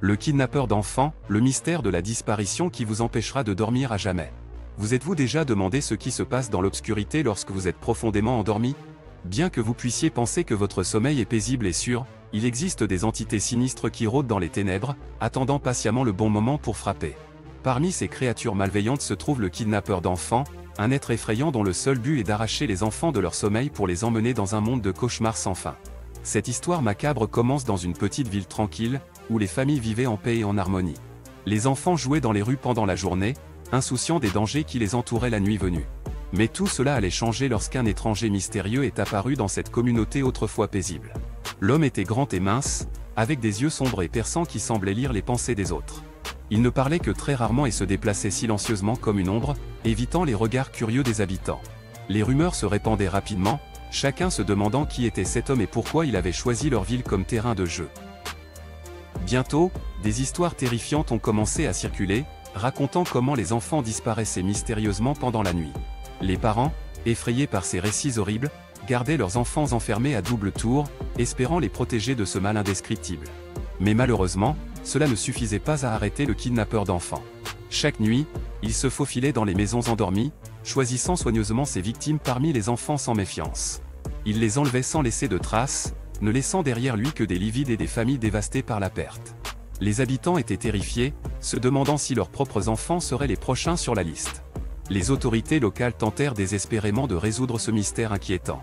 Le kidnappeur d'enfants, le mystère de la disparition qui vous empêchera de dormir à jamais. Vous êtes-vous déjà demandé ce qui se passe dans l'obscurité lorsque vous êtes profondément endormi? Bien que vous puissiez penser que votre sommeil est paisible et sûr, il existe des entités sinistres qui rôdent dans les ténèbres, attendant patiemment le bon moment pour frapper. Parmi ces créatures malveillantes se trouve le kidnappeur d'enfants, un être effrayant dont le seul but est d'arracher les enfants de leur sommeil pour les emmener dans un monde de cauchemars sans fin. Cette histoire macabre commence dans une petite ville tranquille, où les familles vivaient en paix et en harmonie. Les enfants jouaient dans les rues pendant la journée, insouciants des dangers qui les entouraient la nuit venue. Mais tout cela allait changer lorsqu'un étranger mystérieux est apparu dans cette communauté autrefois paisible. L'homme était grand et mince, avec des yeux sombres et perçants qui semblaient lire les pensées des autres. Il ne parlait que très rarement et se déplaçait silencieusement comme une ombre, évitant les regards curieux des habitants. Les rumeurs se répandaient rapidement, chacun se demandant qui était cet homme et pourquoi il avait choisi leur ville comme terrain de jeu. Bientôt, des histoires terrifiantes ont commencé à circuler, racontant comment les enfants disparaissaient mystérieusement pendant la nuit. Les parents, effrayés par ces récits horribles, gardaient leurs enfants enfermés à double tour, espérant les protéger de ce mal indescriptible. Mais malheureusement, cela ne suffisait pas à arrêter le kidnappeur d'enfants. Chaque nuit, il se faufilait dans les maisons endormies, choisissant soigneusement ses victimes parmi les enfants sans méfiance. Il les enlevait sans laisser de traces, ne laissant derrière lui que des lits vides et des familles dévastées par la perte. Les habitants étaient terrifiés, se demandant si leurs propres enfants seraient les prochains sur la liste. Les autorités locales tentèrent désespérément de résoudre ce mystère inquiétant.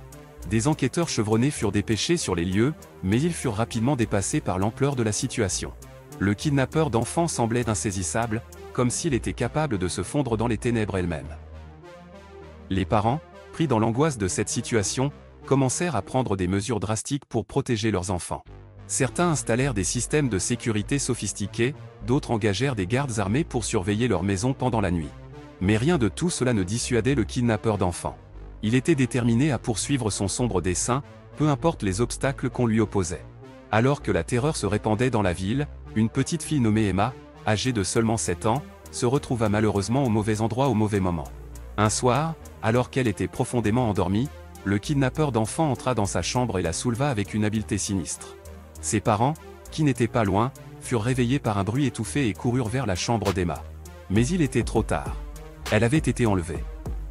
Des enquêteurs chevronnés furent dépêchés sur les lieux, mais ils furent rapidement dépassés par l'ampleur de la situation. Le kidnappeur d'enfants semblait insaisissable, comme s'il était capable de se fondre dans les ténèbres elles-mêmes. Les parents, pris dans l'angoisse de cette situation, commencèrent à prendre des mesures drastiques pour protéger leurs enfants. Certains installèrent des systèmes de sécurité sophistiqués, d'autres engagèrent des gardes armés pour surveiller leur maison pendant la nuit. Mais rien de tout cela ne dissuadait le kidnappeur d'enfants. Il était déterminé à poursuivre son sombre dessein, peu importe les obstacles qu'on lui opposait. Alors que la terreur se répandait dans la ville, une petite fille nommée Emma, âgée de seulement 7 ans, se retrouva malheureusement au mauvais endroit au mauvais moment. Un soir, alors qu'elle était profondément endormie, le kidnappeur d'enfants entra dans sa chambre et la souleva avec une habileté sinistre. Ses parents, qui n'étaient pas loin, furent réveillés par un bruit étouffé et coururent vers la chambre d'Emma. Mais il était trop tard. Elle avait été enlevée.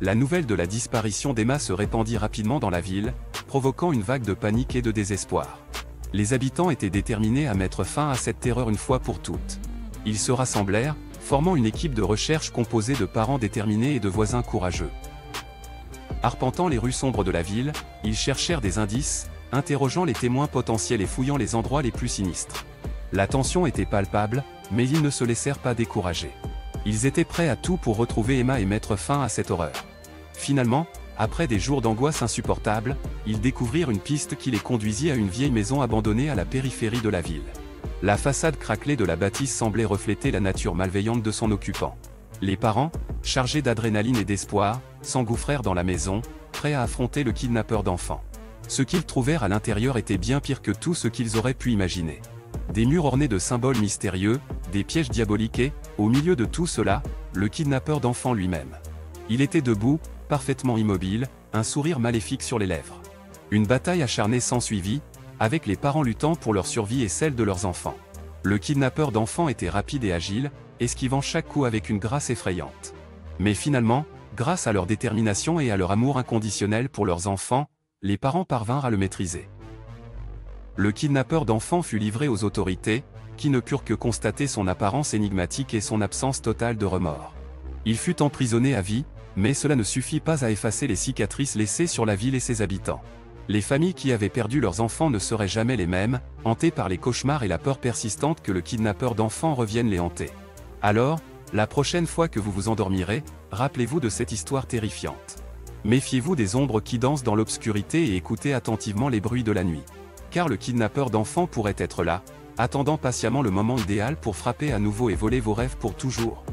La nouvelle de la disparition d'Emma se répandit rapidement dans la ville, provoquant une vague de panique et de désespoir. Les habitants étaient déterminés à mettre fin à cette terreur une fois pour toutes. Ils se rassemblèrent, formant une équipe de recherche composée de parents déterminés et de voisins courageux. Arpentant les rues sombres de la ville, ils cherchèrent des indices, interrogeant les témoins potentiels et fouillant les endroits les plus sinistres. La tension était palpable, mais ils ne se laissèrent pas décourager. Ils étaient prêts à tout pour retrouver Emma et mettre fin à cette horreur. Finalement, après des jours d'angoisse insupportables, ils découvrirent une piste qui les conduisit à une vieille maison abandonnée à la périphérie de la ville. La façade craquelée de la bâtisse semblait refléter la nature malveillante de son occupant. Les parents, chargés d'adrénaline et d'espoir, s'engouffrèrent dans la maison, prêts à affronter le kidnappeur d'enfants. Ce qu'ils trouvèrent à l'intérieur était bien pire que tout ce qu'ils auraient pu imaginer. Des murs ornés de symboles mystérieux, des pièges diaboliques et, au milieu de tout cela, le kidnappeur d'enfants lui-même. Il était debout, parfaitement immobile, un sourire maléfique sur les lèvres. Une bataille acharnée s'ensuivit, avec les parents luttant pour leur survie et celle de leurs enfants. Le kidnappeur d'enfants était rapide et agile, esquivant chaque coup avec une grâce effrayante. Mais finalement, grâce à leur détermination et à leur amour inconditionnel pour leurs enfants, les parents parvinrent à le maîtriser. Le kidnappeur d'enfants fut livré aux autorités, qui ne purent que constater son apparence énigmatique et son absence totale de remords. Il fut emprisonné à vie, mais cela ne suffit pas à effacer les cicatrices laissées sur la ville et ses habitants. Les familles qui avaient perdu leurs enfants ne seraient jamais les mêmes, hantées par les cauchemars et la peur persistante que le kidnappeur d'enfants revienne les hanter. Alors, la prochaine fois que vous vous endormirez, rappelez-vous de cette histoire terrifiante. Méfiez-vous des ombres qui dansent dans l'obscurité et écoutez attentivement les bruits de la nuit. Car le kidnappeur d'enfants pourrait être là, attendant patiemment le moment idéal pour frapper à nouveau et voler vos rêves pour toujours.